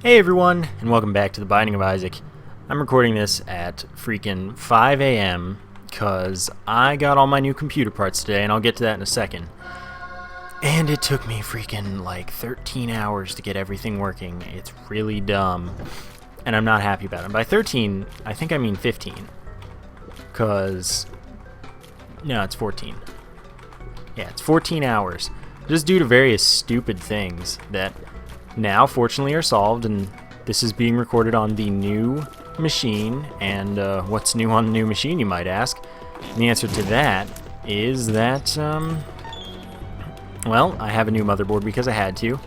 Hey everyone, and welcome back to The Binding of Isaac. I'm recording this at freaking 5 a.m. because I got all my new computer parts today, and I'll get to that in a second. And it took me freaking like 13 hours to get everything working. It's really dumb, and I'm not happy about it. By 13, I think I mean 15. Because, no, it's 14. Yeah, it's 14 hours. Just due to various stupid things that now fortunately are solved, and this is being recorded on the new machine. And what's new on the new machine, you might ask? And the answer to that is that well, I have a new motherboard because I had to.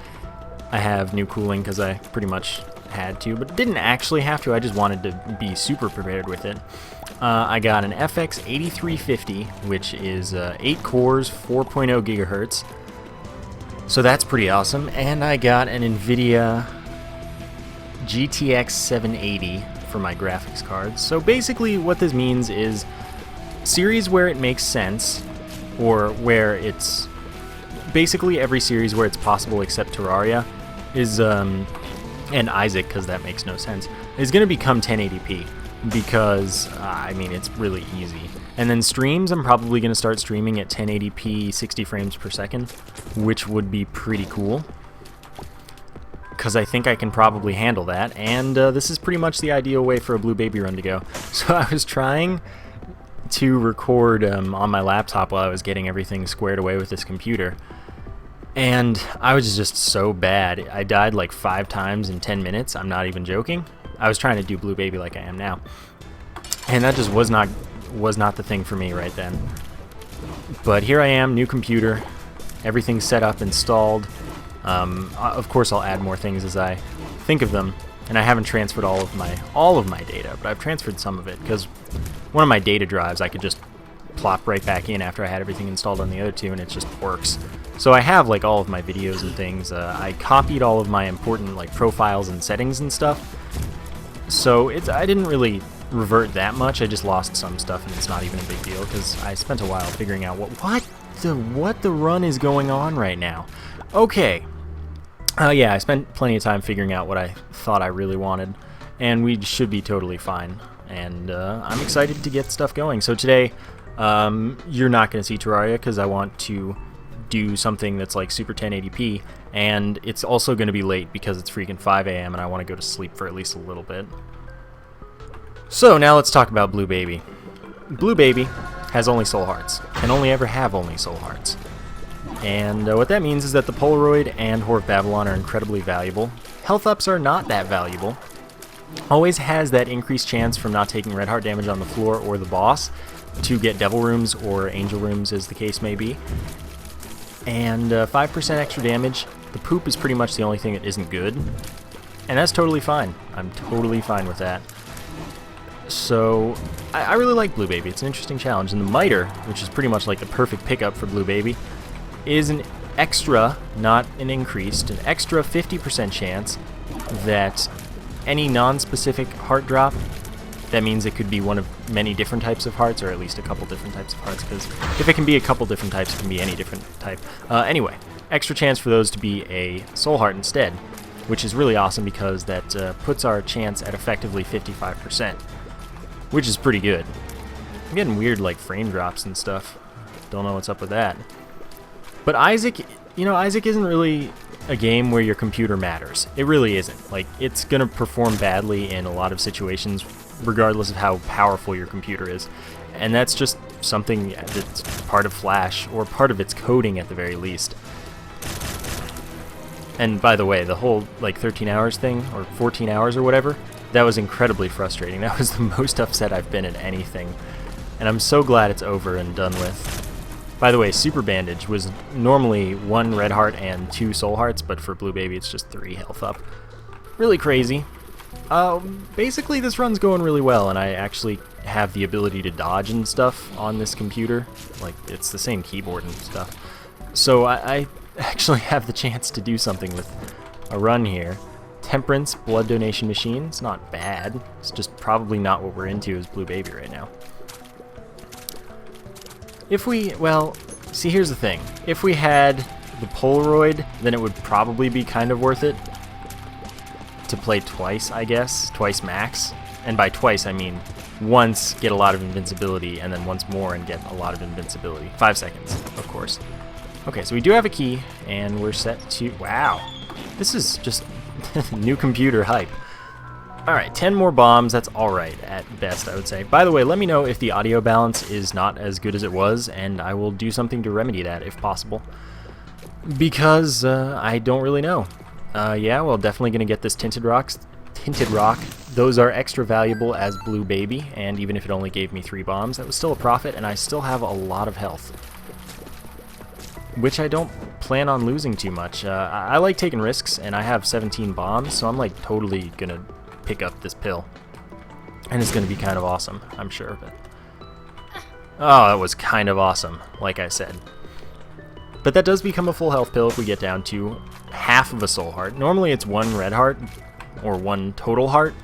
I have new cooling because I pretty much had to, but didn't actually have to. I just wanted to be super prepared with it. I got an FX 8350, which is 8 cores, 4.0 gigahertz. So that's pretty awesome. And I got an NVIDIA GTX 780 for my graphics card. So basically what this means is series where it makes sense, or where it's basically every series where it's possible except Terraria is, and Isaac, because that makes no sense, is going to become 1080p because, I mean, it's really easy. And then streams, I'm probably going to start streaming at 1080p 60 frames per second, which would be pretty cool, because I think I can probably handle that, and this is pretty much the ideal way for a Blue Baby run to go. So I was trying to record on my laptop while I was getting everything squared away with this computer, and I was just so bad. I died like 5 times in 10 minutes. I'm not even joking. I was trying to do Blue Baby like I am now, and that just was not the thing for me right then. But here I am, new computer, everything's set up, installed. Of course I'll add more things as I think of them, and I haven't transferred all of my data, but I've transferred some of it because one of my data drives I could just plop right back in after I had everything installed on the other two, and it just works. So I have like all of my videos and things. I copied all of my important like profiles and settings and stuff, so I didn't really revert that much. I just lost some stuff, and it's not even a big deal because I spent a while figuring out what the run is going on right now. Okay, yeah, I spent plenty of time figuring out what I thought I really wanted, and we should be totally fine. And I'm excited to get stuff going. So today, you're not going to see Terraria because I want to do something that's like super 1080p, and it's also going to be late because it's freaking 5 a.m. and I want to go to sleep for at least a little bit. So now let's talk about Blue Baby. Blue Baby has only soul hearts, can only ever have only soul hearts. And what that means is that the Polaroid and Whore of Babylon are incredibly valuable. Health ups are not that valuable. Always has that increased chance from not taking red heart damage on the floor or the boss to get devil rooms or angel rooms, as the case may be. And 5% extra damage. The poop is pretty much the only thing that isn't good, and that's totally fine. I'm totally fine with that. So I really like Blue Baby. It's an interesting challenge, and the miter, which is pretty much like the perfect pickup for Blue Baby, is an extra, not an increased, an extra 50% chance that any non-specific heart drop, that means it could be one of many different types of hearts, or at least a couple different types of hearts, because if it can be a couple different types, it can be any different type. Anyway, extra chance for those to be a soul heart instead, which is really awesome because that puts our chance at effectively 55%, which is pretty good. I'm getting weird like frame drops and stuff. Don't know what's up with that. But Isaac, you know, Isaac isn't really a game where your computer matters. It really isn't. Like, it's gonna perform badly in a lot of situations regardless of how powerful your computer is. And that's just something that's part of Flash, or part of its coding at the very least. And by the way, the whole like 13 hours thing, or 14 hours or whatever, that was incredibly frustrating. That was the most upset I've been at anything. And I'm so glad it's over and done with. By the way, Super Bandage was normally 1 red heart and 2 soul hearts, but for Blue Baby it's just 3 health up. Really crazy. Basically this run's going really well, and I actually have the ability to dodge and stuff on this computer. Like, it's the same keyboard and stuff. So I actually have the chance to do something with a run here. Temperance blood donation machine. It's not bad. It's just probably not what we're into as Blue Baby right now. If we, well, see, here's the thing. If we had the Polaroid, then it would probably be kind of worth it to play twice, I guess. Twice max. And by twice, I mean once, get a lot of invincibility, and then once more and get a lot of invincibility. 5 seconds, of course. Okay, so we do have a key, and we're set to... Wow. This is just new computer hype. Alright, 10 more bombs. That's alright at best, I would say. By the way, let me know if the audio balance is not as good as it was, and I will do something to remedy that if possible. Because I don't really know. Yeah, well, definitely going to get this tinted rock. Those are extra valuable as Blue Baby, and even if it only gave me 3 bombs, that was still a profit, and I still have a lot of health. Which I don't plan on losing too much. I like taking risks, and I have 17 bombs, so I'm like totally going to pick up this pill. And it's going to be kind of awesome, I'm sure of it. Oh, that was kind of awesome, like I said. But that does become a full health pill if we get down to half of a soul heart. Normally it's 1 red heart, or 1 total heart,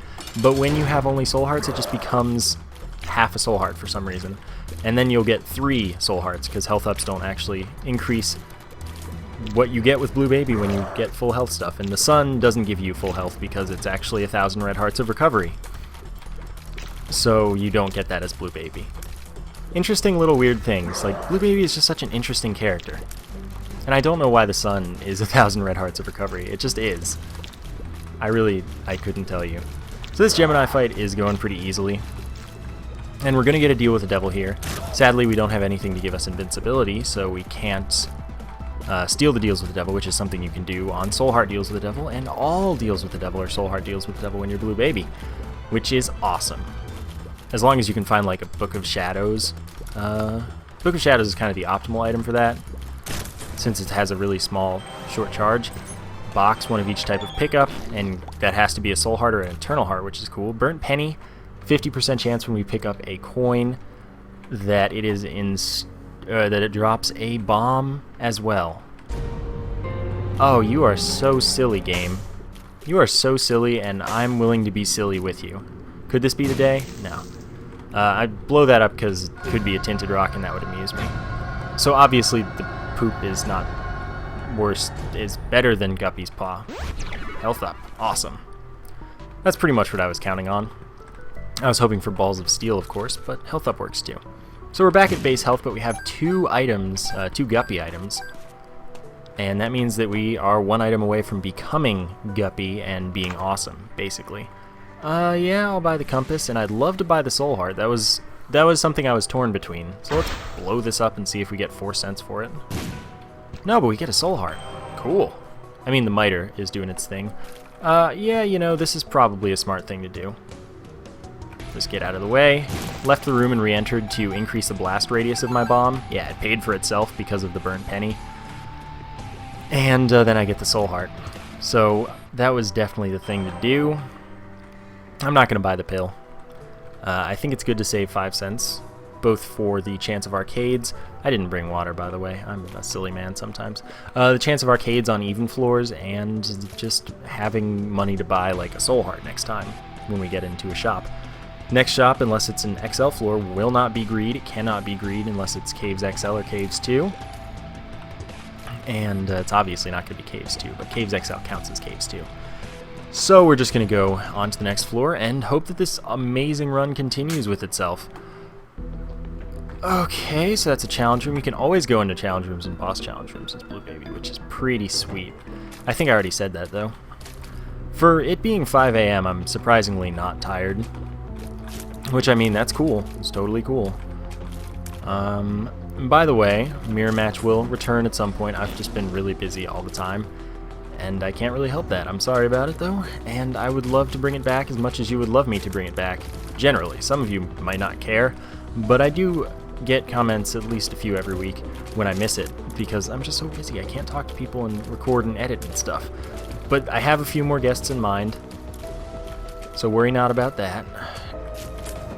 but when you have only soul hearts, it just becomes half a soul heart for some reason. And then you'll get 3 soul hearts, because health ups don't actually increase what you get with Blue Baby when you get full health stuff. And the sun doesn't give you full health because it's actually 1,000 red hearts of recovery. So you don't get that as Blue Baby. Interesting little weird things. Like, Blue Baby is just such an interesting character. And I don't know why the sun is 1,000 red hearts of recovery. It just is. I couldn't tell you. So this Gemini fight is going pretty easily. And we're going to get a deal with the devil here. Sadly, we don't have anything to give us invincibility, so we can't steal the deals with the devil, which is something you can do on Soul Heart deals with the devil, and all deals with the devil are Soul Heart deals with the devil when you're Blue Baby, which is awesome. As long as you can find like a Book of Shadows. Book of Shadows is kind of the optimal item for that, since it has a really small, short charge. Box, 1 of each type of pickup, and that has to be a Soul Heart or an Eternal Heart, which is cool. Burnt Penny, 50% chance when we pick up a coin that it is that it drops a bomb as well. Oh, you are so silly, game. You are so silly, and I'm willing to be silly with you. Could this be the day? No. I'd blow that up because it could be a tinted rock, and that would amuse me. So obviously the poop is not worse, is better than Guppy's paw. Health up. Awesome. That's pretty much what I was counting on. I was hoping for balls of steel, of course, but health up works too. So we're back at base health, but we have 2 items, 2 Guppy items. And that means that we are 1 item away from becoming Guppy and being awesome, basically. Yeah, I'll buy the compass, and I'd love to buy the soul heart. That was something I was torn between. So let's blow this up and see if we get 4 cents for it. No, but we get a soul heart. Cool. I mean, the miter is doing its thing. Yeah, you know, this is probably a smart thing to do. Just get out of the way. Left the room and re-entered to increase the blast radius of my bomb. Yeah, it paid for itself because of the burnt penny. And then I get the soul heart. So that was definitely the thing to do. I'm not going to buy the pill. I think it's good to save 5 cents, both for the chance of arcades. I didn't bring water, by the way. I'm a silly man sometimes. The chance of arcades on even floors, and just having money to buy like a soul heart next time when we get into a shop. Next shop, unless it's an XL floor, will not be greed. It cannot be greed unless it's Caves XL or Caves 2. And it's obviously not going to be Caves 2, but Caves XL counts as Caves 2. So we're just going to go on to the next floor and hope that this amazing run continues with itself. Okay, so that's a challenge room. You can always go into challenge rooms and boss challenge rooms as Blue Baby, which is pretty sweet. I think I already said that, though. For it being 5 a.m., I'm surprisingly not tired. Which, I mean, that's cool. It's totally cool. By the way, Mirror Match will return at some point. I've just been really busy all the time, and I can't really help that. I'm sorry about it, though, and I would love to bring it back as much as you would love me to bring it back. Generally, some of you might not care, but I do get comments, at least a few every week, when I miss it, because I'm just so busy. I can't talk to people and record and edit and stuff. But I have a few more guests in mind, so worry not about that.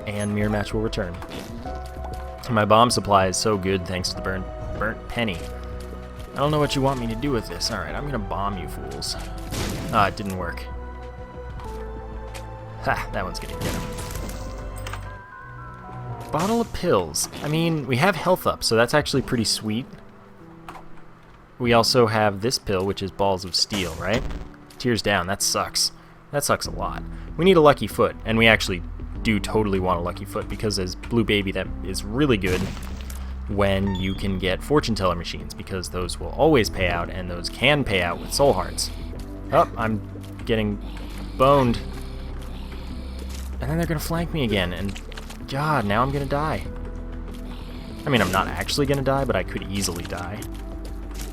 And Mirror Match will return. My bomb supply is so good thanks to the burnt penny. I don't know what you want me to do with this. Alright, I'm gonna bomb you fools. Ah, it didn't work. Ha, that one's gonna get him. Bottle of pills. I mean, we have health up, so that's actually pretty sweet. We also have this pill, which is balls of steel, right? Tears down, that sucks. That sucks a lot. We need a lucky foot, and we actually do totally want a lucky foot, because as Blue Baby, that is really good when you can get fortune teller machines, because those will always pay out, and those can pay out with soul hearts. Oh, I'm getting boned. And then they're gonna flank me again, and God, now I'm gonna die. I mean, I'm not actually gonna die, but I could easily die.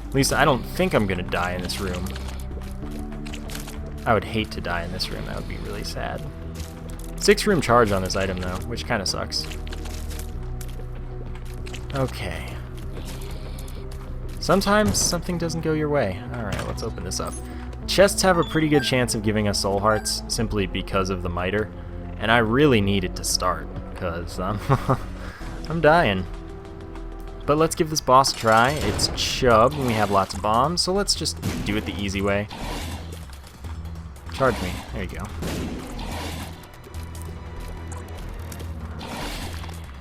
At least I don't think I'm gonna die in this room. I would hate to die in this room. That would be really sad. 6-room charge on this item, though, which kind of sucks. Okay. Sometimes something doesn't go your way. Alright, let's open this up. Chests have a pretty good chance of giving us soul hearts, simply because of the miter. And I really need it to start, because I'm dying. But let's give this boss a try. It's Chubb, and we have lots of bombs, so let's just do it the easy way. Charge me. There you go.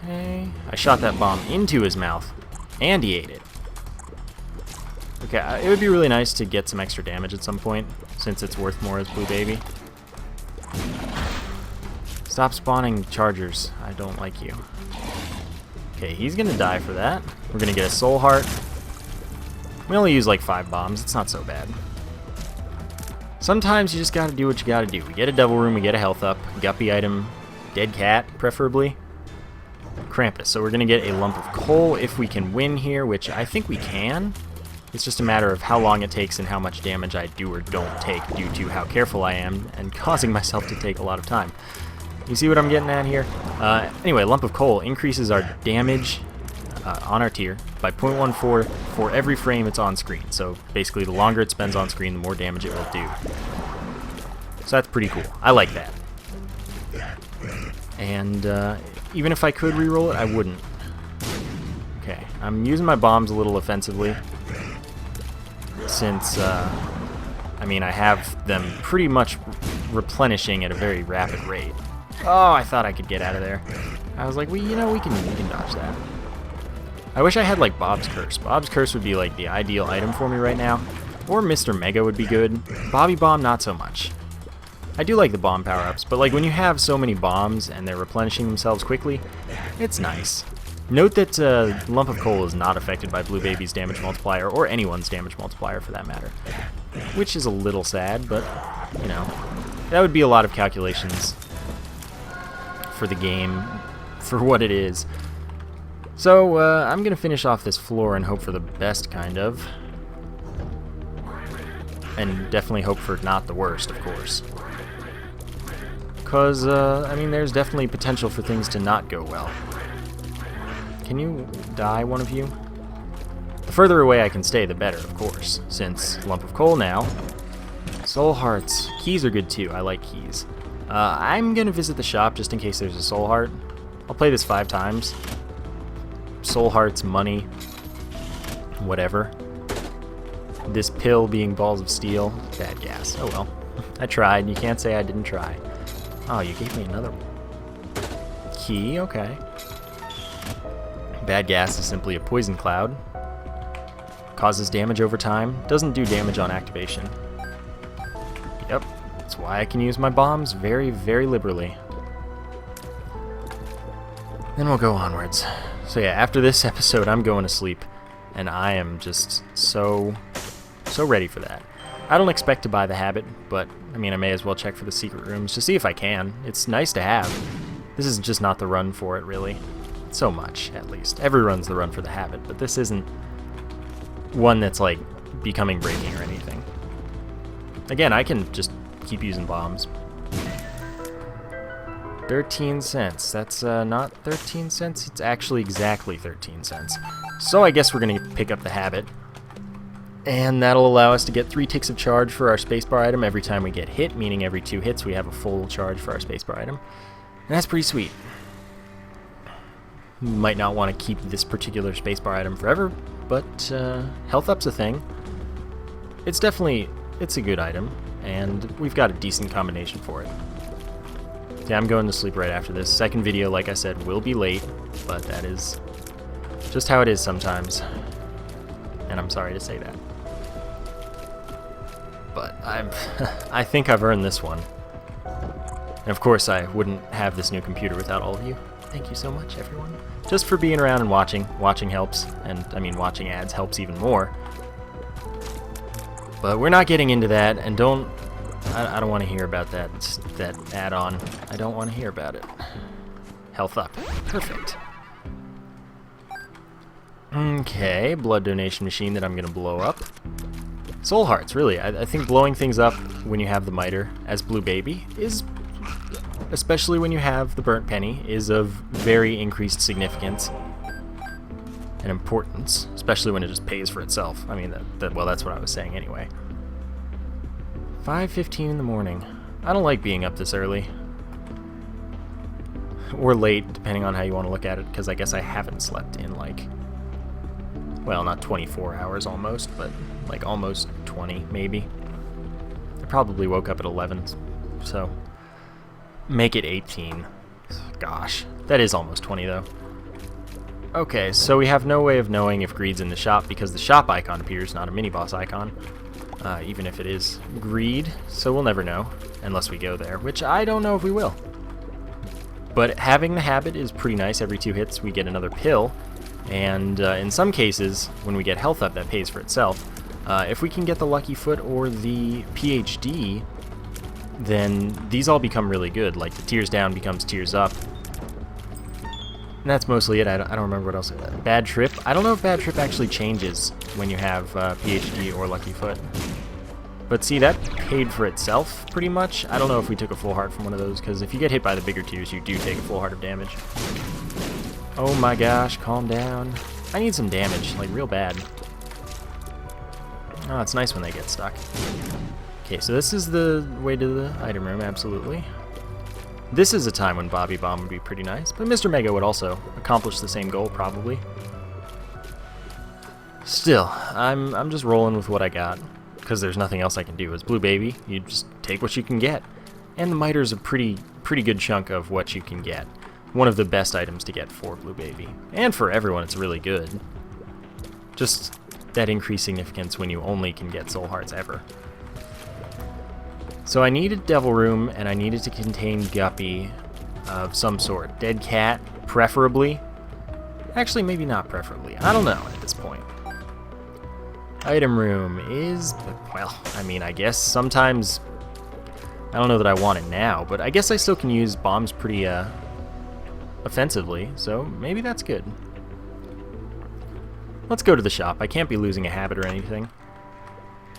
Okay. I shot that bomb into his mouth, and he ate it. Okay, it would be really nice to get some extra damage at some point, since it's worth more as Blue Baby. Stop spawning chargers. I don't like you. Okay, he's gonna die for that. We're gonna get a soul heart. We only use like 5 bombs. It's not so bad. Sometimes you just gotta do what you gotta do. We get a devil room, we get a health up, Guppy item, dead cat, preferably. Krampus. So we're gonna get a lump of coal if we can win here, which I think we can. It's just a matter of how long it takes and how much damage I do or don't take due to how careful I am and causing myself to take a lot of time. You see what I'm getting at here? Anyway, lump of coal increases our damage on our tier by 0.14 for every frame it's on screen. So basically, the longer it spends on screen, the more damage it will do. So that's pretty cool. I like that. And even if I could reroll it, I wouldn't. Okay, I'm using my bombs a little offensively, since, I mean, I have them pretty much replenishing at a very rapid rate. Oh, I thought I could get out of there. I was like, well, you know, we can dodge that. I wish I had, like, Bob's Curse. Bob's Curse would be, like, the ideal item for me right now. Or Mr. Mega would be good. Bobby Bomb, not so much. I do like the bomb power-ups, but, like, when you have so many bombs and they're replenishing themselves quickly, it's nice. Note that Lump of Coal is not affected by Blue Baby's damage multiplier, or anyone's damage multiplier for that matter. Which is a little sad, but, you know, that would be a lot of calculations for the game, for what it is. So, I'm going to finish off this floor and hope for the best, kind of. And definitely hope for not the worst, of course. Because, I mean, there's definitely potential for things to not go well. Can you die, one of you? The further away I can stay, the better, of course, since Lump of Coal now. Soul Hearts. Keys are good, too. I like keys. I'm going to visit the shop just in case there's a Soul Heart. I'll play this 5 times. Soul Hearts, money, whatever. This pill being balls of steel. Bad gas. Oh well. I tried. You can't say I didn't try. Oh, you gave me another key. Okay. Bad gas is simply a poison cloud. Causes damage over time. Doesn't do damage on activation. Yep. That's why I can use my bombs very, very liberally. Then we'll go onwards. So yeah, after this episode, I'm going to sleep. And I am just so ready for that. I don't expect to buy the habit, but, I mean, I may as well check for the secret rooms to see if I can. It's nice to have. This is just not the run for it, really. So much, at least. Every run's the run for the habit, but this isn't one that's, like, becoming breaking or anything. Again, I can just keep using bombs. 13 cents. That's not 13 cents. It's actually exactly 13 cents. So I guess we're going to pick up the habit. And that'll allow us to get 3 ticks of charge for our spacebar item every time we get hit, meaning every 2 hits we have a full charge for our spacebar item. And that's pretty sweet. Might not want to keep this particular spacebar item forever, but health up's a thing. It's a good item, and we've got a decent combination for it. Yeah, I'm going to sleep right after this. Second video, like I said, will be late, but that is just how it is sometimes. And I'm sorry to say that. But I think I've earned this one. And of course, I wouldn't have this new computer without all of you. Thank you so much, everyone. Just for being around and watching. Watching helps, and I mean, watching ads helps even more. But we're not getting into that, and I don't want to hear about that add-on. I don't want to hear about it. Health up. Perfect. Okay, blood donation machine that I'm going to blow up. Soul hearts, really. I think blowing things up when you have the miter as Blue Baby is, especially when you have the burnt penny, is of very increased significance and importance, especially when it just pays for itself. I mean, well, that's what I was saying anyway. 5:15 in the morning. I don't like being up this early. Or late, depending on how you want to look at it, because I guess I haven't slept in, like, well, not 24 hours almost, but like almost 20, maybe. I probably woke up at 11, so make it 18. Gosh, that is almost 20, though. Okay, so we have no way of knowing if greed's in the shop because the shop icon appears, not a mini-boss icon, even if it is greed, so we'll never know, unless we go there, which I don't know if we will. But having the habit is pretty nice. Every 2 hits we get another pill, and in some cases, when we get health up, that pays for itself. If we can get the Lucky Foot or the PhD, then these all become really good, like the tears down becomes tears up. And that's mostly it. I don't remember what else. Bad Trip. I don't know if Bad Trip actually changes when you have PhD or Lucky Foot. But see, that paid for itself, pretty much. I don't know if we took a full heart from one of those, because if you get hit by the bigger tears, you do take a full heart of damage. Oh my gosh, calm down. I need some damage, like real bad. Oh, it's nice when they get stuck. Okay, so this is the way to the item room, absolutely. This is a time when Bobby Bomb would be pretty nice, but Mr. Mega would also accomplish the same goal, probably. Still, I'm just rolling with what I got, because there's nothing else I can do. As Blue Baby, you just take what you can get. And the miter's a pretty good chunk of what you can get. One of the best items to get for Blue Baby. And for everyone, it's really good. Just that increased significance when you only can get soul hearts ever. So I needed Devil Room, and I needed to contain Guppy of some sort. Dead cat, preferably. Actually, maybe not preferably. I don't know at this point. Item room is, well, I mean, I guess sometimes, I don't know that I want it now, but I guess I still can use bombs pretty offensively, so maybe that's good. Let's go to the shop. I can't be losing a habit or anything.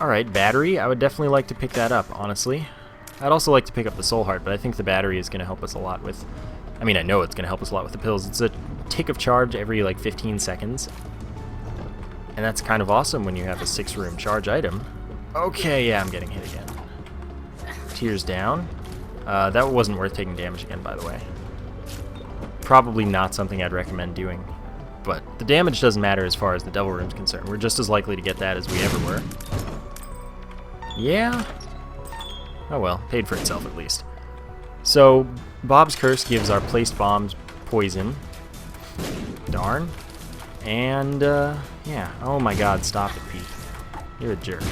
Alright, battery. I would definitely like to pick that up, honestly. I'd also like to pick up the soul heart, but I think the battery is going to help us a lot with, I mean, I know it's going to help us a lot with the pills. It's a tick of charge every, like, 15 seconds. And that's kind of awesome when you have a 6-room charge item. Okay, yeah, I'm getting hit again. Tears down. That wasn't worth taking damage again, by the way. Probably not something I'd recommend doing. But the damage doesn't matter as far as the Devil Room's concerned. We're just as likely to get that as we ever were. Yeah. Oh well, paid for itself at least. So, Bob's Curse gives our placed bombs poison. Darn. And, yeah. Oh my god, stop it, Pete. You're a jerk.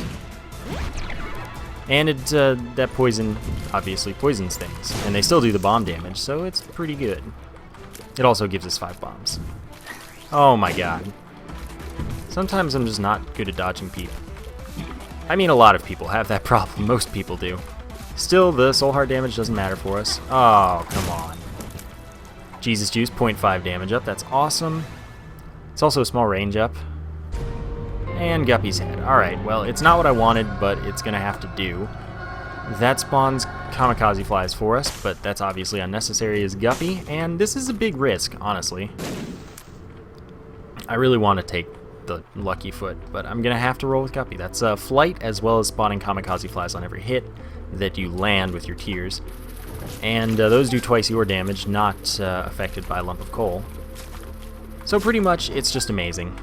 And it, that poison obviously poisons things. And they still do the bomb damage, so it's pretty good. It also gives us 5 bombs. Oh my god. Sometimes I'm just not good at dodging Pete. I mean, a lot of people have that problem. Most people do. Still, the soul heart damage doesn't matter for us. Oh, come on. Jesus Juice, 0.5 damage up. That's awesome. It's also a small range up. And Guppy's head. Alright, well, it's not what I wanted, but it's going to have to do. That spawns kamikaze flies for us, but that's obviously unnecessary as Guppy, and this is a big risk, honestly. I really want to take the Lucky Foot, but I'm going to have to roll with Guppy. That's flight as well as spawning kamikaze flies on every hit that you land with your tears. And those do twice your damage, not affected by a lump of coal. So pretty much, it's just amazing.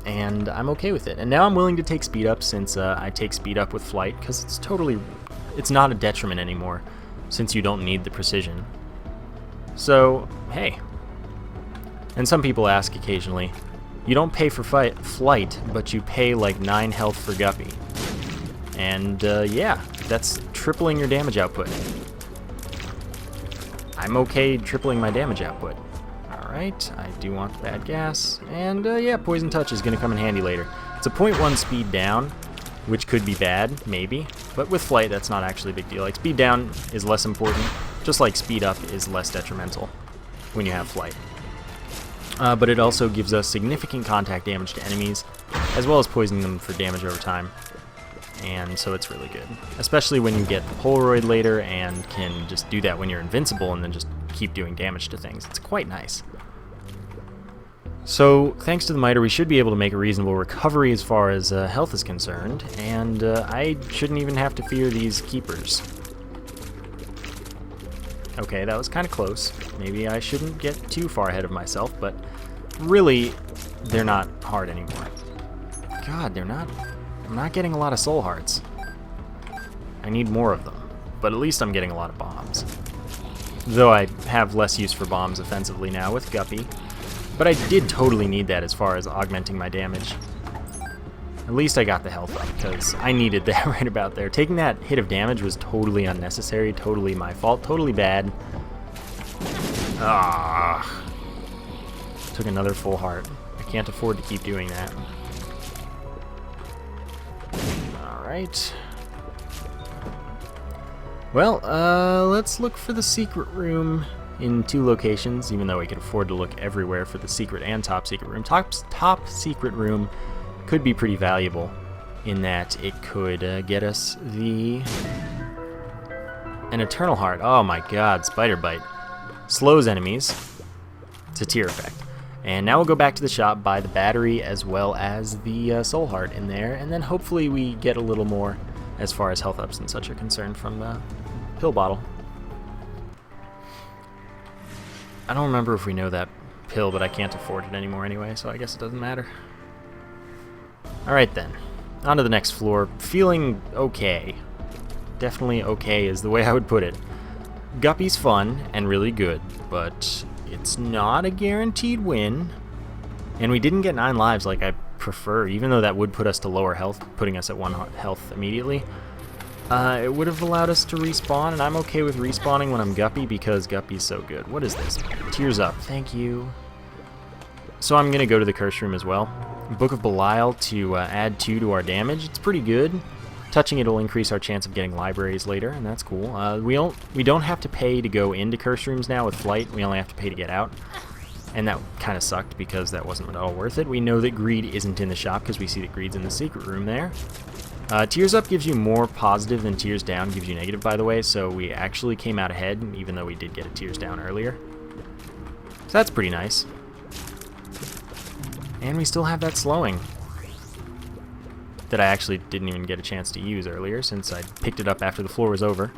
And I'm okay with it. And now I'm willing to take speed up since I take speed up with flight, because it's not a detriment anymore, since you don't need the precision. So, hey. And some people ask occasionally, you don't pay for flight, but you pay like 9 health for Guppy. And yeah, that's tripling your damage output. I'm okay tripling my damage output. Alright, I do want the bad gas. And yeah, Poison Touch is going to come in handy later. It's a 0.1 speed down, which could be bad, maybe. But with flight, that's not actually a big deal. Like, speed down is less important, just like speed up is less detrimental when you have flight. But it also gives us significant contact damage to enemies, as well as poisoning them for damage over time. And so it's really good. Especially when you get the Polaroid later and can just do that when you're invincible and then just keep doing damage to things. It's quite nice. So, thanks to the Miter, we should be able to make a reasonable recovery as far as health is concerned, and I shouldn't even have to fear these keepers. Okay, that was kind of close. Maybe I shouldn't get too far ahead of myself, but really, they're not hard anymore. God, they're not... I'm not getting a lot of soul hearts. I need more of them, but at least I'm getting a lot of bombs. Though I have less use for bombs offensively now with Guppy. But I did totally need that as far as augmenting my damage. At least I got the health up, because I needed that right about there. Taking that hit of damage was totally unnecessary, totally my fault, totally bad. Ah, took another full heart. I can't afford to keep doing that. Alright. Well, let's look for the secret room in 2 locations, even though we can afford to look everywhere for the secret and top secret room. Top secret room could be pretty valuable in that it could get us an Eternal Heart. Oh my god, Spider Bite. Slows enemies. It's a tier effect. And now we'll go back to the shop, buy the battery as well as the Soul Heart in there, and then hopefully we get a little more as far as health ups and such are concerned from the pill bottle. I don't remember if we know that pill, but I can't afford it anymore anyway, so I guess it doesn't matter. Alright then, on to the next floor. Feeling okay. Definitely okay is the way I would put it. Guppy's fun and really good, but it's not a guaranteed win. And we didn't get 9 lives like I prefer, even though that would put us to lower health, putting us at 1 health immediately. It would have allowed us to respawn, and I'm okay with respawning when I'm Guppy because Guppy's so good. What is this? Tears Up. Thank you. So I'm going to go to the Curse Room as well. Book of Belial to add 2 to our damage. It's pretty good. Touching it will increase our chance of getting libraries later, and that's cool. We don't have to pay to go into Curse Rooms now with Flight. We only have to pay to get out. And that kind of sucked because that wasn't at all worth it. We know that Greed isn't in the shop because we see that Greed's in the secret room there. Tears Up gives you more positive than Tears Down gives you negative, by the way, so we actually came out ahead, even though we did get a Tears Down earlier. So that's pretty nice. And we still have that slowing that I actually didn't even get a chance to use earlier, since I picked it up after the floor was over.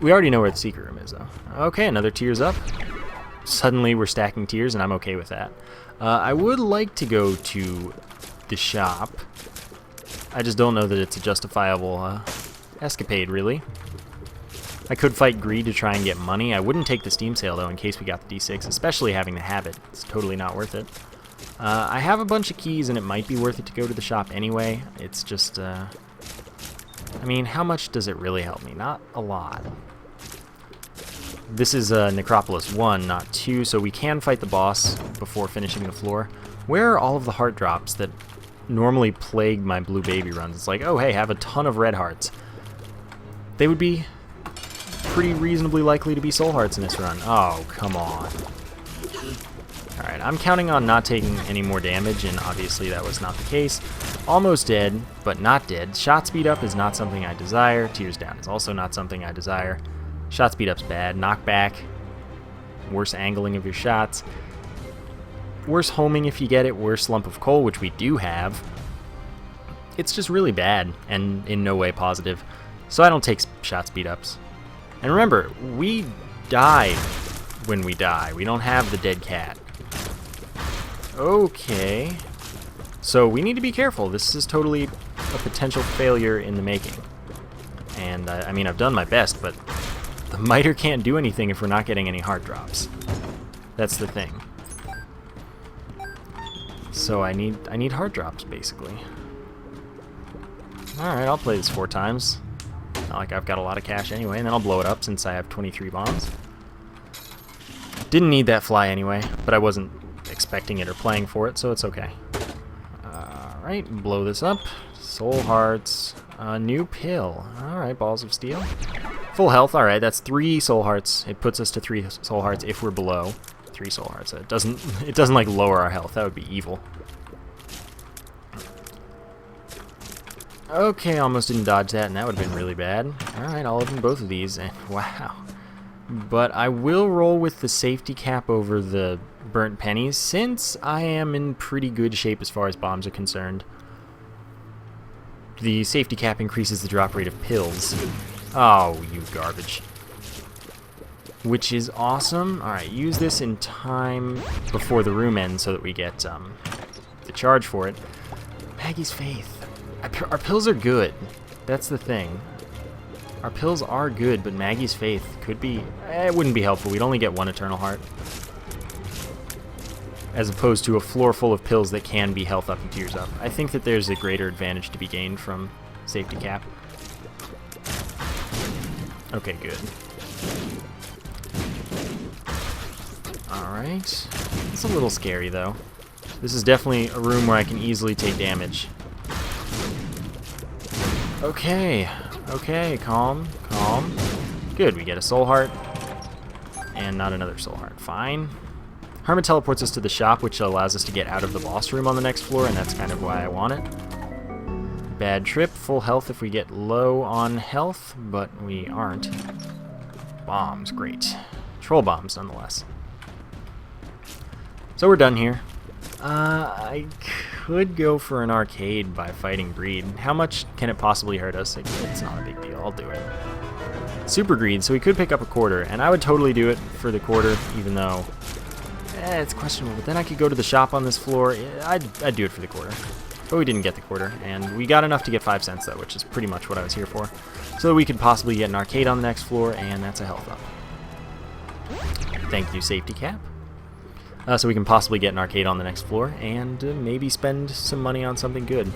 We already know where the secret room is, though. Okay, another Tears Up. Suddenly we're stacking tears, and I'm okay with that. I would like to go to the shop. I just don't know that it's a justifiable escapade, really. I could fight Greed to try and get money. I wouldn't take the Steam sale, though, in case we got the D6, especially having the habit. It's totally not worth it. I have a bunch of keys, and it might be worth it to go to the shop anyway. It's just, I mean, how much does it really help me? Not a lot. This is Necropolis 1, not 2, so we can fight the boss before finishing the floor. Where are all of the heart drops that normally plague my Blue Baby runs? It's like, oh hey, have a ton of red hearts. They would be pretty reasonably likely to be soul hearts in this run. Oh, come on. Alright, I'm counting on not taking any more damage, and obviously that was not the case. Almost dead, but not dead. Shot speed up is not something I desire. Tears Down is also not something I desire. Shot speed up's bad. Knockback, worse angling of your shots. Worse homing if you get it, worse lump of coal, which we do have. It's just really bad, and in no way positive. So I don't take shot speed ups. And remember, we die when we die. We don't have the dead cat. Okay. So we need to be careful. This is totally a potential failure in the making. And, I mean, I've done my best, but the Miter can't do anything if we're not getting any heart drops. That's the thing. So I need heart drops, basically. Alright, I'll play this 4 times. Not like I've got a lot of cash anyway, and then I'll blow it up since I have 23 bombs. Didn't need that fly anyway, but I wasn't expecting it or playing for it, so it's okay. Alright, blow this up. Soul hearts. New pill. Alright, balls of steel. Full health, alright, that's 3 soul hearts. It puts us to 3 soul hearts if we're below 3 soul hearts. It doesn't like lower our health. That would be evil. Okay, almost didn't dodge that, and that would have been really bad. Alright, I'll open both of these, and wow. But I will roll with the safety cap over the burnt pennies, since I am in pretty good shape as far as bombs are concerned. The safety cap increases the drop rate of pills. Oh, you garbage. Which is awesome. Alright, use this in time before the room ends so that we get the charge for it. Maggie's Faith. Our pills are good. That's the thing. Our pills are good, but Maggie's Faith could be... it wouldn't be helpful. We'd only get 1 Eternal Heart. As opposed to a floor full of pills that can be health up and tears up. I think that there's a greater advantage to be gained from safety cap. Okay, good. Alright. It's a little scary, though. This is definitely a room where I can easily take damage. Okay, okay, calm, calm. Good, we get a soul heart. And not another soul heart. Fine. Hermit teleports us to the shop, which allows us to get out of the boss room on the next floor, and that's kind of why I want it. Bad trip, full health if we get low on health, but we aren't. Bombs, great. Troll bombs, nonetheless. So we're done here. I could go for an arcade by fighting greed. How much can it possibly hurt us? It's not a big deal. I'll do it. Super greed, so we could pick up a quarter, and I would totally do it for the quarter, even though it's questionable. But then I could go to the shop on this floor. I'd do it for the quarter. But we didn't get the quarter, and we got enough to get 5 cents, though, which is pretty much what I was here for. So we could possibly get an arcade on the next floor, and that's a health up. Thank you, safety cap. So we can possibly get an arcade on the next floor and maybe spend some money on something good.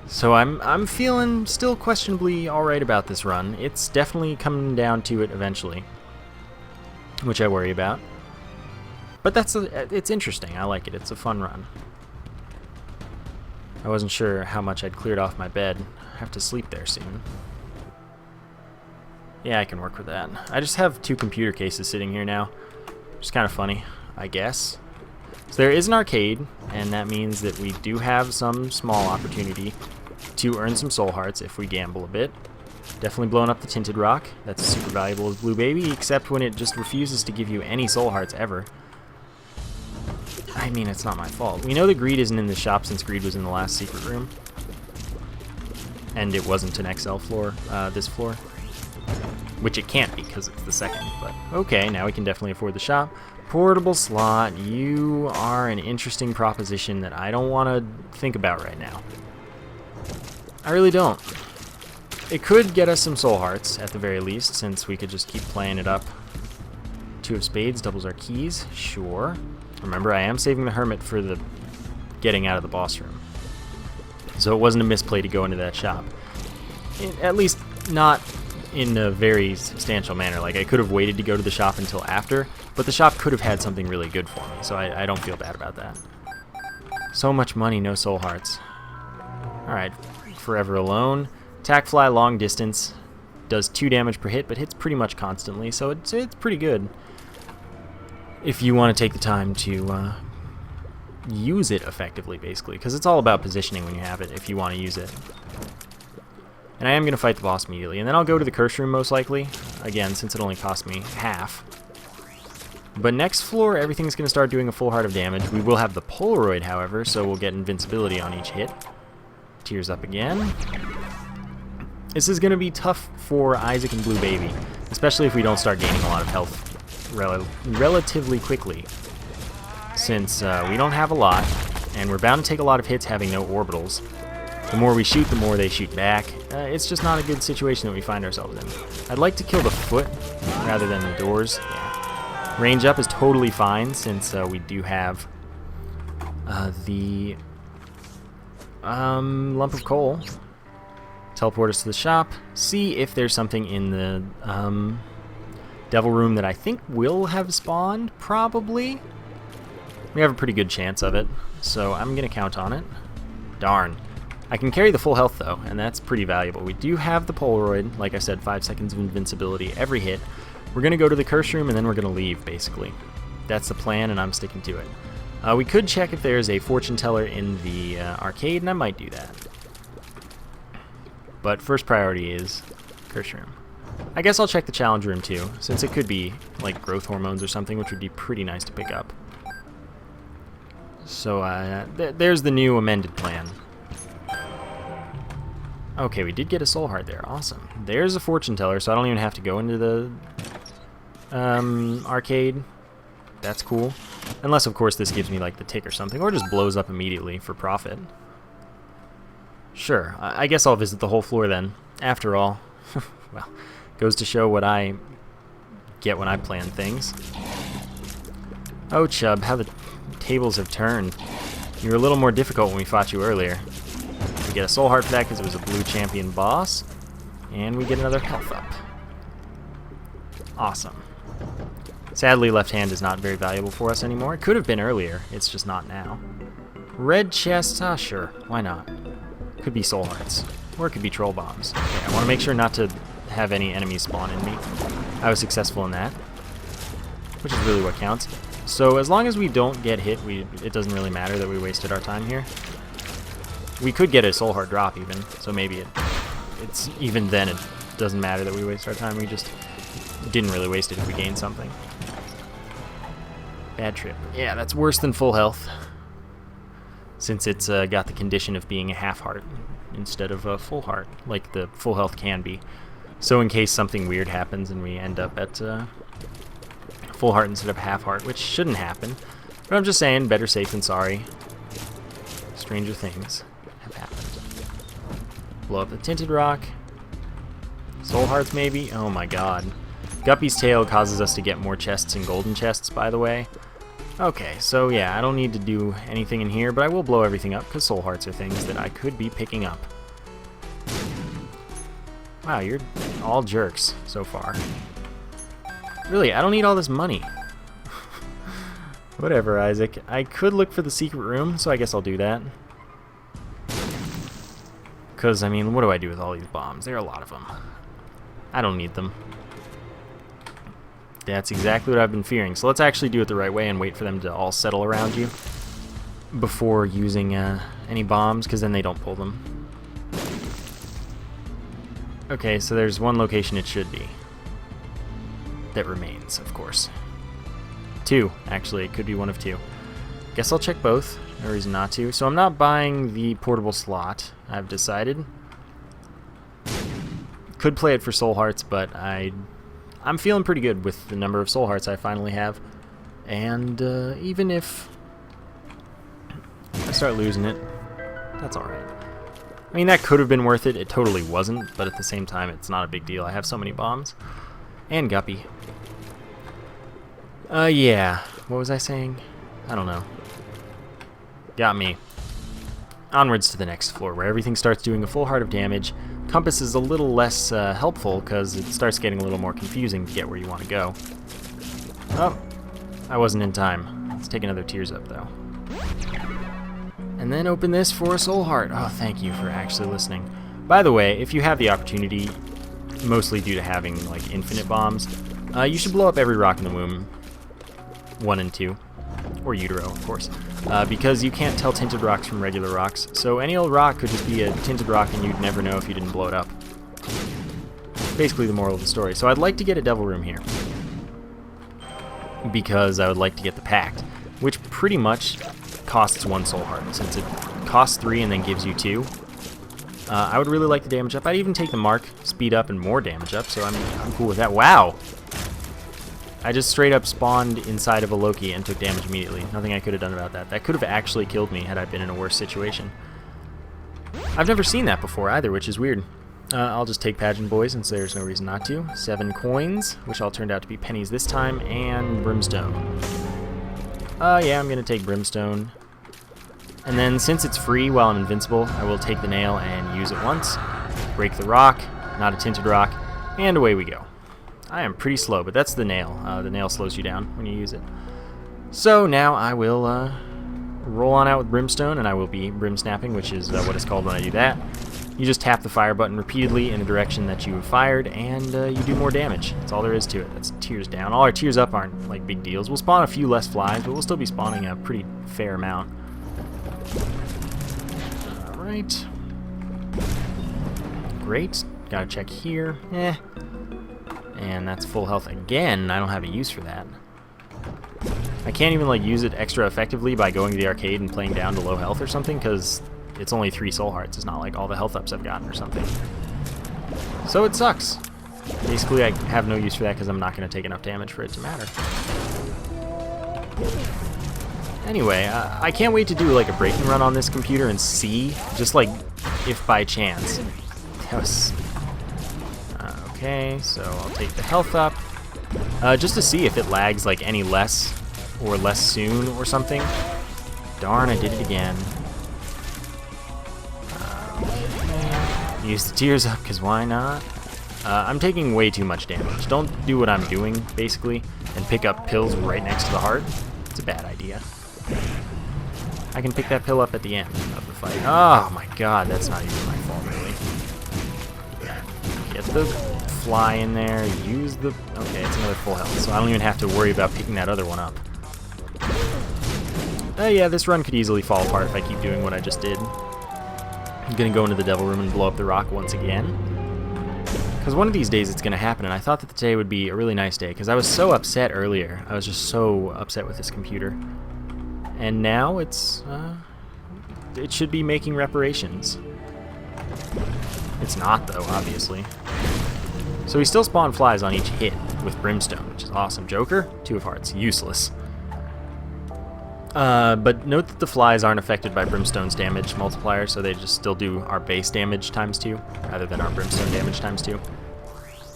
So I'm feeling still questionably alright about this run. It's definitely coming down to it eventually, which I worry about. But it's interesting. I like it. It's a fun run. I wasn't sure how much I'd cleared off my bed. I have to sleep there soon. Yeah, I can work with that. I just have 2 computer cases sitting here now. Which is kind of funny, I guess. So there is an arcade, and that means that we do have some small opportunity to earn some soul hearts if we gamble a bit. Definitely blowing up the tinted rock. That's super valuable as Blue Baby, except when it just refuses to give you any soul hearts ever. I mean, it's not my fault. We know that greed isn't in the shop since greed was in the last secret room. And it wasn't an XL floor, this floor. Which it can't be because it's the second, but okay, now we can definitely afford the shop. Portable slot, you are an interesting proposition that I don't want to think about right now. I really don't. It could get us some soul hearts at the very least, since we could just keep playing it up. 2 of spades doubles our keys, sure. Remember, I am saving the hermit for the getting out of the boss room. So it wasn't a misplay to go into that shop. At least not in a very substantial manner. Like, I could have waited to go to the shop until after, but the shop could have had something really good for me, so I don't feel bad about that. So much money, no soul hearts. Alright, Forever Alone. Attack Fly, long distance. Does 2 damage per hit, but hits pretty much constantly, so it's pretty good. If you want to take the time to use it effectively, basically, because it's all about positioning when you have it, if you want to use it. And I am going to fight the boss immediately, and then I'll go to the curse room most likely, again, since it only cost me half. But next floor, everything's going to start doing a full heart of damage. We will have the Polaroid, however, so we'll get invincibility on each hit. Tears up again. This is going to be tough for Isaac and Blue Baby, especially if we don't start gaining a lot of health relatively quickly, since we don't have a lot, and we're bound to take a lot of hits having no orbitals. The more we shoot, the more they shoot back. It's just not a good situation that we find ourselves in. I'd like to kill the foot rather than the doors. Yeah. Range up is totally fine since we do have the lump of coal teleport us to the shop, see if there's something in the devil room that I think will have spawned, probably. We have a pretty good chance of it, so I'm going to count on it. Darn. I can carry the full health, though, and that's pretty valuable. We do have the Polaroid, like I said, 5 seconds of invincibility every hit. We're going to go to the curse room, and then we're going to leave, basically. That's the plan, and I'm sticking to it. We could check if there's a fortune teller in the arcade, and I might do that. But first priority is curse room. I guess I'll check the challenge room, too, since it could be, like, growth hormones or something, which would be pretty nice to pick up. So, there's the new amended plan. Okay, we did get a soul heart there. Awesome. There's a fortune teller, so I don't even have to go into the arcade. That's cool. Unless, of course, this gives me, like, the tick or something, or just blows up immediately for profit. Sure. I guess I'll visit the whole floor then. After all, well, goes to show what I get when I plan things. Oh, Chubb, how the tables have turned. You were a little more difficult when we fought you earlier. We get a soul heart for that because it was a blue champion boss, and we get another health up. Awesome. Sadly, left hand is not very valuable for us anymore. It could have been earlier, it's just not now. Red chest, sure, why not? Could be soul hearts, or it could be troll bombs. Okay, I want to make sure not to have any enemies spawn in me. I was successful in that, which is really what counts. So as long as we don't get hit, it doesn't really matter that we wasted our time here. We could get a soul heart drop even, so maybe it's even then it doesn't matter that we waste our time. We just didn't really waste it if we gained something. Bad trip. Yeah, that's worse than full health, since it's got the condition of being a half heart instead of a full heart, like the full health can be. So in case something weird happens and we end up at full heart instead of half heart, which shouldn't happen, but I'm just saying, better safe than sorry. Stranger things have happened. Blow up the tinted rock. Soul hearts maybe? Oh my god. Guppy's tail causes us to get more chests and golden chests, by the way. Okay, so yeah, I don't need to do anything in here, but I will blow everything up, because soul hearts are things that I could be picking up. Wow, you're all jerks so far. Really, I don't need all this money. Whatever, Isaac. I could look for the secret room, so I guess I'll do that. Because, I mean, what do I do with all these bombs? There are a lot of them. I don't need them. That's exactly what I've been fearing. So let's actually do it the right way and wait for them to all settle around you before using any bombs, because then they don't pull them. Okay, so there's one location it should be. That remains, of course. 2, actually. It could be one of 2. Guess I'll check both. No reason not to. So I'm not buying the portable slot, I've decided. Could play it for soul hearts, but I'm feeling pretty good with the number of soul hearts I finally have. And even if I start losing it, that's alright. I mean, that could have been worth it. It totally wasn't, but at the same time, it's not a big deal. I have so many bombs. And Guppy. Yeah. What was I saying? I don't know. Got me. Onwards to the next floor, where everything starts doing a full heart of damage. Compass is a little less helpful, because it starts getting a little more confusing to get where you want to go. Oh, I wasn't in time. Let's take another tears up, though. And then open this for a soul heart. Oh, thank you for actually listening. By the way, if you have the opportunity, mostly due to having like infinite bombs, you should blow up every rock in the womb, 1 and 2, or utero, of course, because you can't tell tinted rocks from regular rocks. So any old rock could just be a tinted rock, and you'd never know if you didn't blow it up. Basically, the moral of the story. So I'd like to get a devil room here, because I would like to get the pact, which pretty much costs 1 soul heart, since it costs 3 and then gives you 2. I would really like the damage up. I'd even take the mark, speed up, and more damage up, so I'm cool with that. Wow! I just straight up spawned inside of a Loki and took damage immediately. Nothing I could have done about that. That could have actually killed me had I been in a worse situation. I've never seen that before either, which is weird. I'll just take Pageant Boy since there's no reason not to. 7 coins, which all turned out to be pennies this time, and Brimstone. Yeah, I'm going to take Brimstone. And then, since it's free while I'm invincible, I will take the nail and use it once. break the rock, not a tinted rock, and away we go. I am pretty slow, but that's the nail. The nail slows you down when you use it. So now I will roll on out with Brimstone, and I will be brim snapping, which is what it's called when I do that. You just tap the fire button repeatedly in the direction that you have fired, and you do more damage. That's all there is to it. That's tears down. All our tears up aren't like big deals. We'll spawn a few less flies, but we'll still be spawning a pretty fair amount. Alright. Great. Gotta check here. And that's full health again. I don't have a use for that. I can't even like use it extra effectively by going to the arcade and playing down to low health or something, because it's only 3 soul hearts. It's not like all the health ups I've gotten or something. So it sucks. Basically, I have no use for that because I'm not going to take enough damage for it to matter. Anyway, I can't wait to do like a breaking run on this computer and see, just like if by chance. That was... okay, so I'll take the health up. Just to see if it lags like any less or less soon or something. Darn, I did it again. Use the tears up, because why not? I'm taking way too much damage. Don't do what I'm doing, basically, and pick up pills right next to the heart. It's a bad idea. I can pick that pill up at the end of the fight. Oh my god, that's not even my fault, really. Get the fly in there, use the... okay, it's another full health, so I don't even have to worry about picking that other one up. Yeah, this run could easily fall apart if I keep doing what I just did. I'm gonna go into the devil room and blow up the rock once again. Because one of these days it's gonna happen, and I thought that today would be a really nice day, because I was so upset earlier. I was just so upset with this computer. And now it's, it should be making reparations. It's not, though, obviously. So we still spawn flies on each hit with Brimstone, which is awesome. Joker, 2 of hearts, useless. But note that the flies aren't affected by Brimstone's damage multiplier, so they just still do our base damage times 2, rather than our Brimstone damage times 2.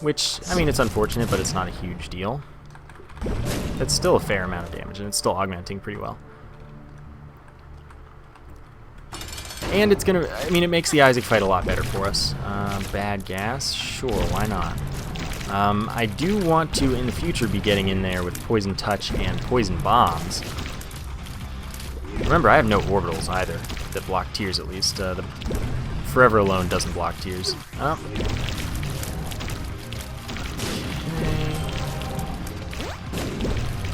Which, I mean, it's unfortunate, but it's not a huge deal. It's still a fair amount of damage, and it's still augmenting pretty well. And it's gonna, I mean, it makes the Isaac fight a lot better for us. Bad gas? Sure, why not? I do want to, in the future, be getting in there with Poison Touch and Poison Bombs. Remember, I have no orbitals either that block tears, at least. The Forever Alone doesn't block tears. Oh. Okay.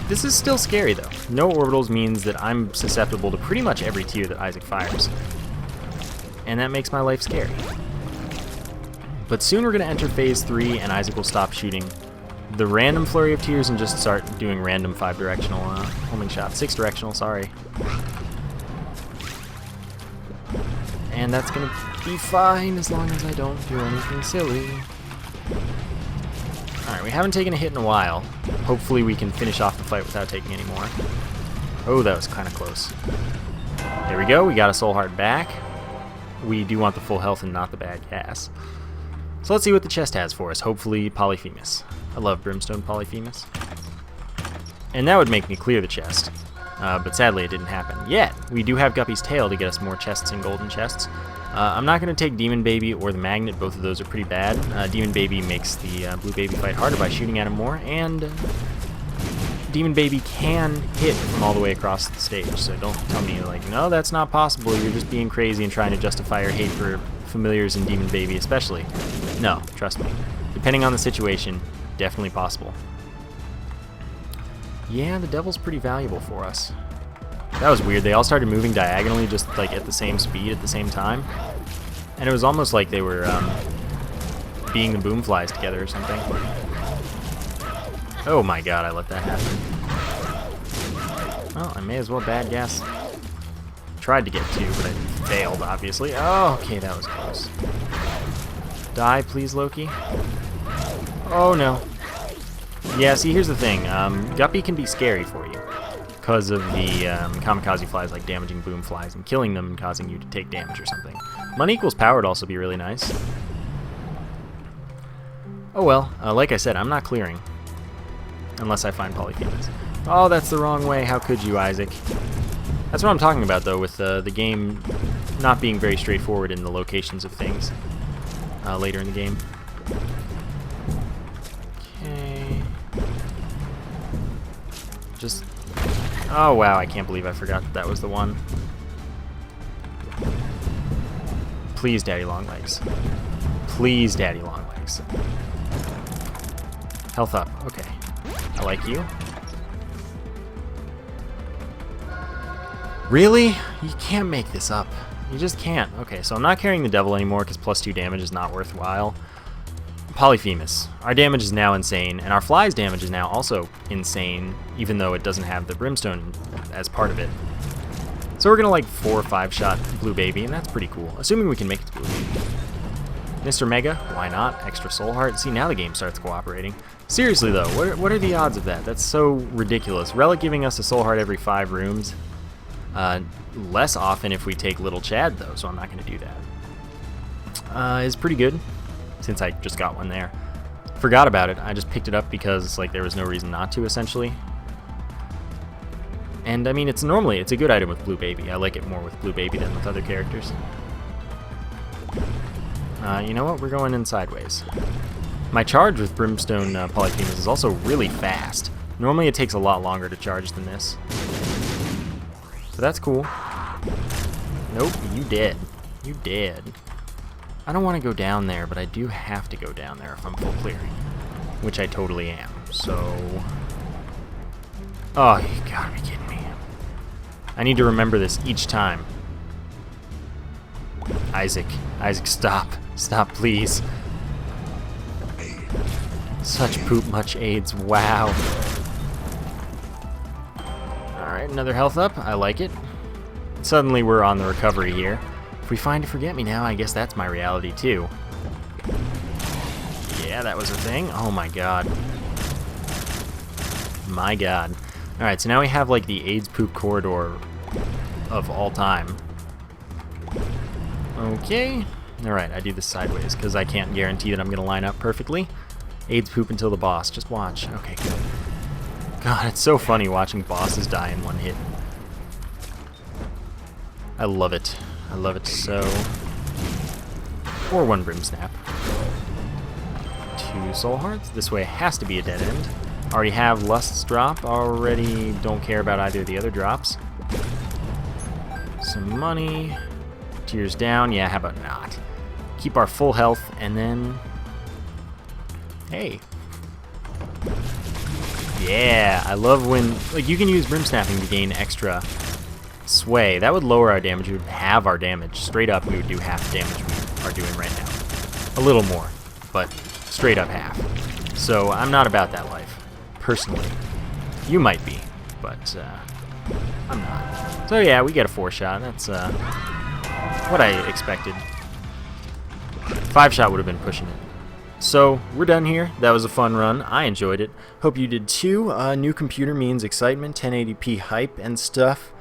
This is still scary, though. No orbitals means that I'm susceptible to pretty much every tear that Isaac fires. And that makes my life scary. But soon we're going to enter Phase 3, and Isaac will stop shooting the random flurry of tears and just start doing random 5-directional homing shots. 6-directional, sorry. And that's going to be fine as long as I don't do anything silly. Alright, we haven't taken a hit in a while. Hopefully we can finish off the fight without taking any more. Oh, that was kind of close. There we go, we got a soul heart back. We do want the full health and not the bad gas. So let's see what the chest has for us. Hopefully Polyphemus. I love Brimstone Polyphemus. And that would make me clear the chest. But sadly it didn't happen yet. We do have Guppy's tail to get us more chests and golden chests. I'm not going to take Demon Baby or the Magnet. Both of those are pretty bad. Demon Baby makes the Blue Baby fight harder by shooting at him more. And Demon Baby can hit from all the way across the stage. So don't tell me, like, no, that's not possible. You're just being crazy and trying to justify your hate for familiars and Demon Baby especially. No, trust me. Depending on the situation, definitely possible. Yeah, the Devil's pretty valuable for us. That was weird. They all started moving diagonally just like at the same speed at the same time. And it was almost like they were being the boom flies together or something. Oh my god, I let that happen. Well, I may as well bad gas. Tried to get 2, but I failed, obviously. Oh, okay, that was close. Die, please, Loki. Oh, no. Yeah, see, here's the thing. Guppy can be scary for you because of the kamikaze flies, like damaging boom flies and killing them and causing you to take damage or something. Money equals power would also be really nice. Oh well, like I said, I'm not clearing unless I find Polyphemus. Oh, that's the wrong way. How could you, Isaac? That's what I'm talking about, though, with the game not being very straightforward in the locations of things. later in the game. Okay. Just... Oh, wow, I can't believe I forgot that was the one. Please, Daddy Longlegs. Please, Daddy Longlegs. Health up. Okay. I like you. Really? You can't make this up. You just can't. Okay, so I'm not carrying the devil anymore because +2 damage is not worthwhile. Polyphemus. Our damage is now insane, and our fly's damage is now also insane, even though it doesn't have the Brimstone as part of it. So we're gonna like 4 or 5 shot Blue Baby, and that's pretty cool. Assuming we can make it to Blue Baby. Mr. Mega, why not? Extra Soul Heart. See, now the game starts cooperating. Seriously though, what are the odds of that? That's so ridiculous. Relic giving us a Soul Heart every 5 rooms. Less often if we take Little Chad though, so I'm not gonna do that. Is pretty good, since I just got one there. Forgot about it. I just picked it up because like there was no reason not to, essentially. And I mean, it's a good item with Blue Baby. I like it more with Blue Baby than with other characters. You know what? We're going in sideways. My charge with Brimstone Polyphemus is also really fast. Normally it takes a lot longer to charge than this. So that's cool. Nope, you dead. You dead. I don't want to go down there, but I do have to go down there if I'm full clearing. Which I totally am, so... Oh, you gotta be kidding me. I need to remember this each time. Isaac, stop. Stop, please. Such poop, much AIDS, wow. Alright, another health up, I like it. Suddenly we're on the recovery here. If we find a Forget-Me-Now, I guess that's my reality too. Yeah, that was a thing. Oh my god. My god. Alright, so now we have like the AIDS poop corridor of all time. Okay. Alright, I do this sideways because I can't guarantee that I'm going to line up perfectly. AIDS poop until the boss. Just watch. Okay, good. God, it's so funny watching bosses die in one hit. I love it. I love it so. Or 1 Brimstone. 2 Soul Hearts. This way has to be a dead end. Already have Lust's drop. Already don't care about either of the other drops. Some money. Tears down. Yeah, how about not? Keep our full health and then... Hey. Yeah, I love when... Like, you can use Brimsnapping to gain extra sway. That would lower our damage. We would halve our damage. Straight up, we would do half the damage we are doing right now. A little more, but straight up half. So, I'm not about that life. Personally. You might be, but I'm not. So yeah, we get a 4 shot. That's what I expected. 5 shot would have been pushing it. So, we're done here. That was a fun run. I enjoyed it. Hope you did too. New computer means excitement, 1080p hype and stuff,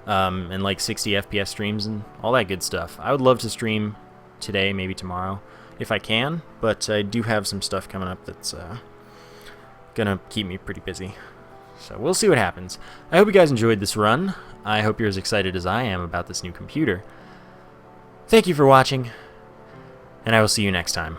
and like 60 FPS streams and all that good stuff. I would love to stream today, maybe tomorrow, if I can, but I do have some stuff coming up that's gonna keep me pretty busy. So we'll see what happens. I hope you guys enjoyed this run. I hope you're as excited as I am about this new computer. Thank you for watching, and I will see you next time.